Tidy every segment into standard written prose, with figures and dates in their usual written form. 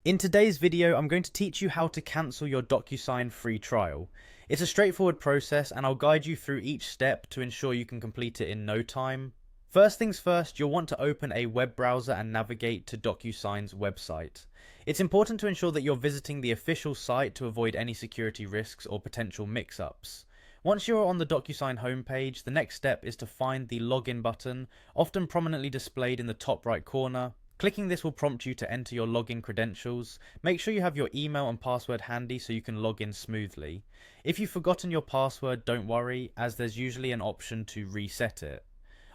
In today's video, I'm going to teach you how to cancel your Docusign free trial. It's a straightforward process and I'll guide you through each step to ensure you can complete it in no time. First things first, you'll want to open a web browser and navigate to Docusign's website. It's important to ensure that you're visiting the official site to avoid any security risks or potential mix-ups. Once you're on the Docusign homepage, the next step is to find the login button, often prominently displayed in the top right corner. Clicking this will prompt you to enter your login credentials. Make sure you have your email and password handy so you can log in smoothly. If you've forgotten your password, don't worry, as there's usually an option to reset it.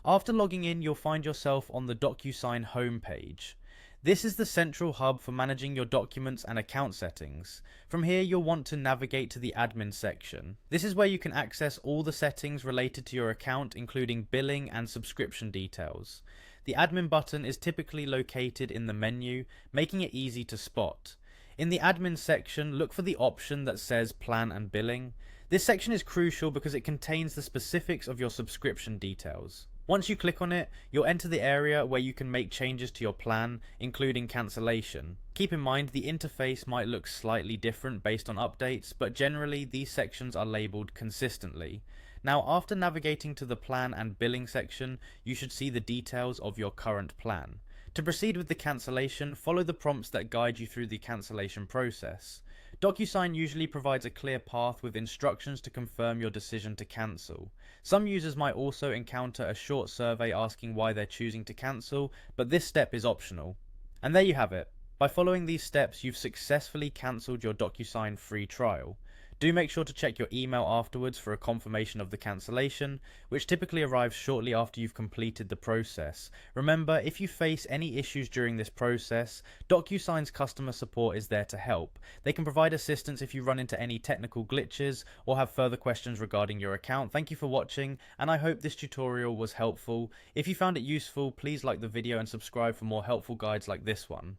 After logging in, you'll find yourself on the Docusign homepage. This is the central hub for managing your documents and account settings. From here, you'll want to navigate to the admin section. This is where you can access all the settings related to your account, including billing and subscription details. The admin button is typically located in the menu, making it easy to spot. In the admin section, look for the option that says Plan and Billing. This section is crucial because it contains the specifics of your subscription details. Once you click on it, you'll enter the area where you can make changes to your plan, including cancellation. Keep in mind the interface might look slightly different based on updates, but generally these sections are labeled consistently. Now, after navigating to the plan and billing section, you should see the details of your current plan. To proceed with the cancellation, follow the prompts that guide you through the cancellation process. Docusign usually provides a clear path with instructions to confirm your decision to cancel. Some users might also encounter a short survey asking why they're choosing to cancel, but this step is optional. And there you have it. By following these steps, you've successfully cancelled your Docusign free trial. Do make sure to check your email afterwards for a confirmation of the cancellation, which typically arrives shortly after you've completed the process. Remember, if you face any issues during this process, Docusign's customer support is there to help. They can provide assistance if you run into any technical glitches or have further questions regarding your account. Thank you for watching, and I hope this tutorial was helpful. If you found it useful, please like the video and subscribe for more helpful guides like this one.